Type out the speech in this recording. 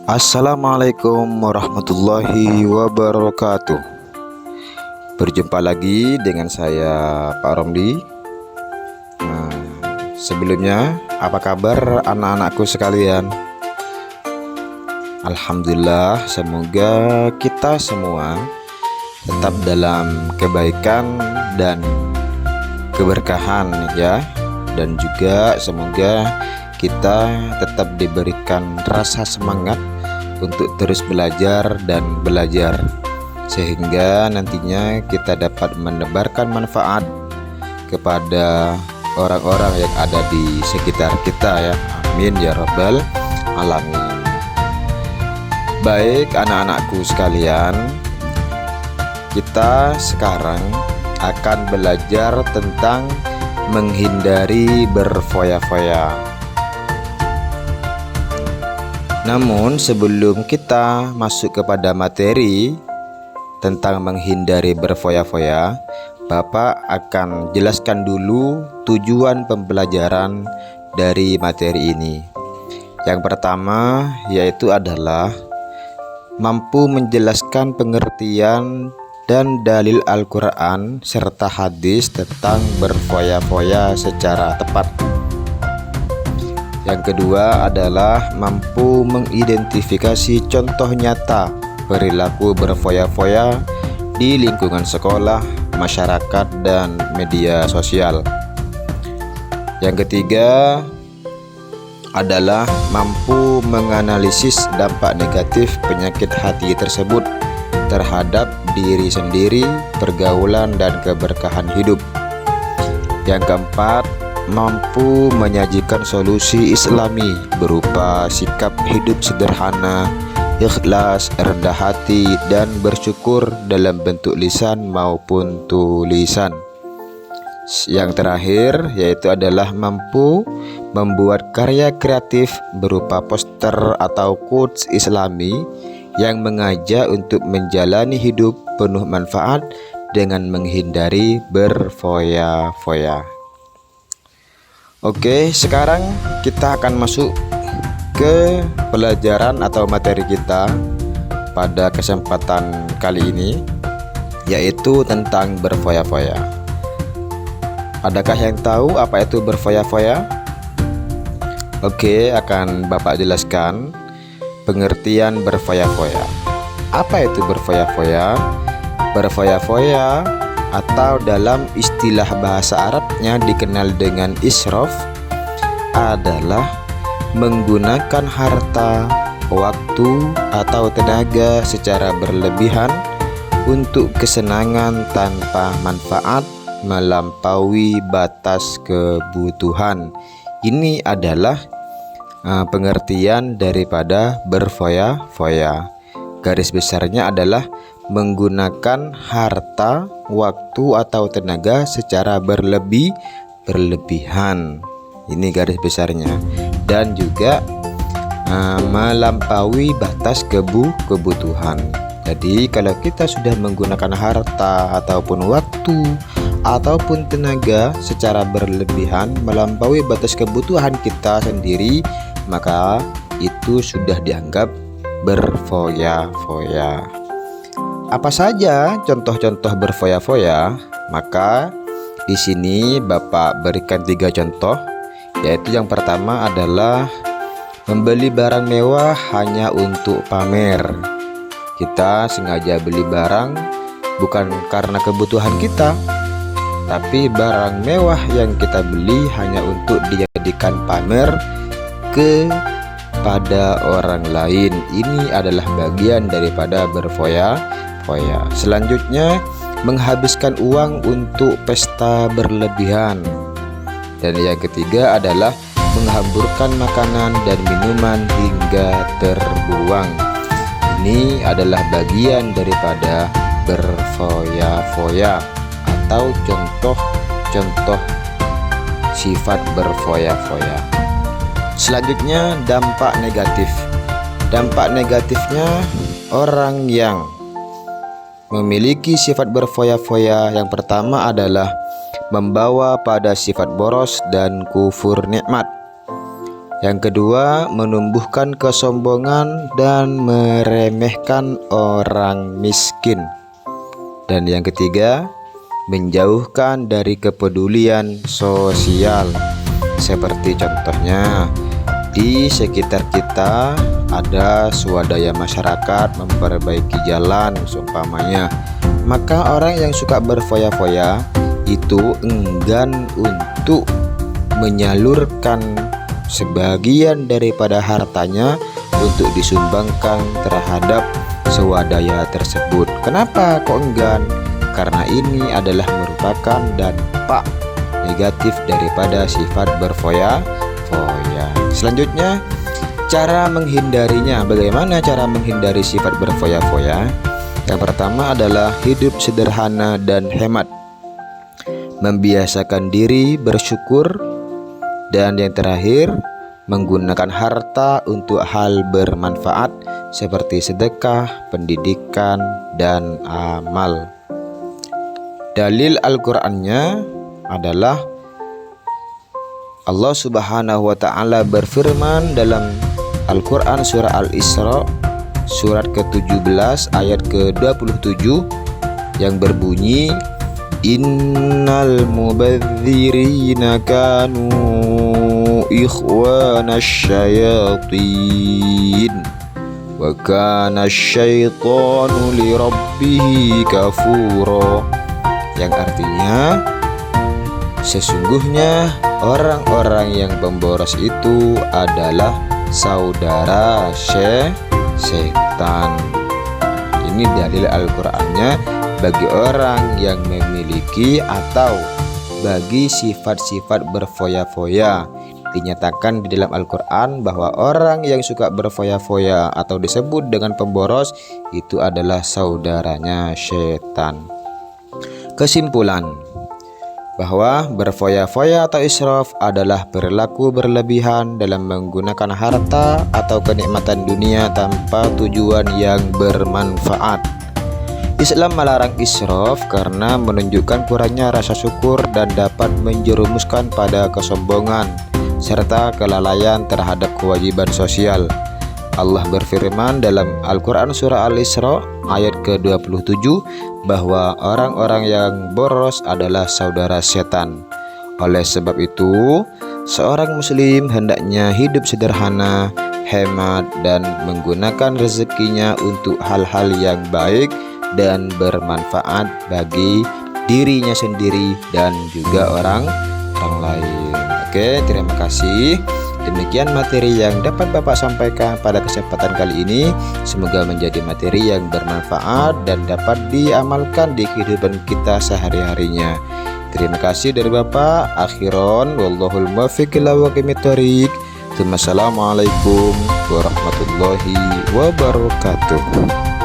Assalamualaikum warahmatullahi wabarakatuh. Berjumpa lagi dengan saya Pak Romli. Sebelumnya, apa kabar anak-anakku sekalian? Alhamdulillah, semoga kita semua tetap dalam kebaikan dan keberkahan ya. Dan juga semoga kita tetap diberikan rasa semangat untuk terus belajar dan belajar, sehingga nantinya kita dapat menebarkan manfaat kepada orang-orang yang ada di sekitar kita ya. Amin ya rabbal alamin. Baik anak-anakku sekalian, kita sekarang akan belajar tentang menghindari berfoya-foya. Namun sebelum kita masuk kepada materi tentang menghindari berfoya-foya, Bapak akan jelaskan dulu tujuan pembelajaran dari materi ini. Yang pertama yaitu adalah mampu menjelaskan pengertian dan dalil Al-Quran serta hadis tentang berfoya-foya secara tepat. Yang kedua adalah mampu mengidentifikasi contoh nyata perilaku berfoya-foya di lingkungan sekolah, masyarakat, dan media sosial. Yang ketiga adalah mampu menganalisis dampak negatif penyakit hati tersebut terhadap diri sendiri, pergaulan, dan keberkahan hidup. Yang keempat, mampu menyajikan solusi Islami berupa sikap hidup sederhana, ikhlas, rendah hati, dan bersyukur dalam bentuk lisan maupun tulisan. Yang terakhir yaitu adalah mampu membuat karya kreatif berupa poster atau quotes Islami yang mengajak untuk menjalani hidup penuh manfaat dengan menghindari berfoya-foya. Oke, sekarang kita akan masuk ke pelajaran atau materi kita pada kesempatan kali ini, yaitu tentang berfoya-foya. Adakah yang tahu apa itu berfoya-foya? Oke, akan Bapak jelaskan pengertian berfoya-foya. Apa itu berfoya-foya? Berfoya-foya atau dalam istilah bahasa Arabnya dikenal dengan israf adalah menggunakan harta, waktu, atau tenaga secara berlebihan untuk kesenangan tanpa manfaat melampaui batas kebutuhan. Ini adalah pengertian daripada berfoya-foya. Garis besarnya adalah menggunakan harta, waktu, atau tenaga secara berlebihan. Ini garis besarnya. Dan juga melampaui batas kebutuhan. Jadi kalau kita sudah menggunakan harta ataupun waktu ataupun tenaga secara berlebihan melampaui batas kebutuhan kita sendiri, maka itu sudah dianggap berfoya-foya. Apa saja contoh-contoh berfoya-foya? Maka di sini Bapak berikan 3 contoh, yaitu yang pertama adalah membeli barang mewah hanya untuk pamer. Kita sengaja beli barang bukan karena kebutuhan kita, tapi barang mewah yang kita beli hanya untuk dijadikan pamer kepada orang lain. Ini adalah bagian daripada berfoya-foya. Selanjutnya, menghabiskan uang untuk pesta berlebihan. Dan yang ketiga adalah menghamburkan makanan dan minuman hingga terbuang. Ini adalah bagian daripada berfoya-foya atau contoh-contoh sifat berfoya-foya. Selanjutnya, dampak negatif. Dampak negatifnya, orang yang memiliki sifat berfoya-foya yang pertama adalah membawa pada sifat boros dan kufur nikmat. Yang kedua, menumbuhkan kesombongan dan meremehkan orang miskin. Dan yang ketiga, menjauhkan dari kepedulian sosial. Seperti contohnya, di sekitar kita ada swadaya masyarakat memperbaiki jalan seumpamanya, maka orang yang suka berfoya-foya itu enggan untuk menyalurkan sebagian daripada hartanya untuk disumbangkan terhadap swadaya tersebut. Kenapa kok enggan? Karena ini adalah merupakan dampak negatif daripada sifat berfoya-foya. Selanjutnya, cara menghindarinya. Bagaimana cara menghindari sifat berfoya-foya? Yang pertama adalah hidup sederhana dan hemat, membiasakan diri bersyukur, dan yang terakhir, menggunakan harta untuk hal bermanfaat seperti sedekah, pendidikan, dan amal. Dalil Al-Qur'annya adalah Allah Subhanahu wa taala berfirman dalam Al-Qur'an surah Al-Isra surat ke-17 ayat ke-27 yang berbunyi, Innal mubadzirina kanu ikhwanasy syayatin wa kana syaitanu lirabbih kafura. Yang artinya, sesungguhnya orang-orang yang pemboros itu adalah saudara setan. Ini dalil Al-Qur'annya bagi orang yang memiliki atau bagi sifat-sifat berfoya-foya. Dinyatakan di dalam Al-Qur'an bahwa orang yang suka berfoya-foya atau disebut dengan pemboros itu adalah saudaranya setan. Kesimpulan, bahwa berfoya-foya atau israf adalah perilaku berlebihan dalam menggunakan harta atau kenikmatan dunia tanpa tujuan yang bermanfaat. Islam melarang israf karena menunjukkan kurangnya rasa syukur dan dapat menjerumuskan pada kesombongan serta kelalaian terhadap kewajiban sosial. Allah berfirman dalam Al-Quran surah Al-Isra ayat ke-27 bahwa orang-orang yang boros adalah saudara setan. Oleh sebab itu, seorang muslim hendaknya hidup sederhana, hemat, dan menggunakan rezekinya untuk hal-hal yang baik dan bermanfaat bagi dirinya sendiri dan juga orang lain. Oke, terima kasih. Demikian materi yang dapat Bapak sampaikan pada kesempatan kali ini. Semoga menjadi materi yang bermanfaat dan dapat diamalkan di kehidupan kita sehari-harinya. Terima kasih dari Bapak. Akhiron, wallahul muwaffiq ila aqwamit thoriq. Assalamualaikum warahmatullahi wabarakatuh.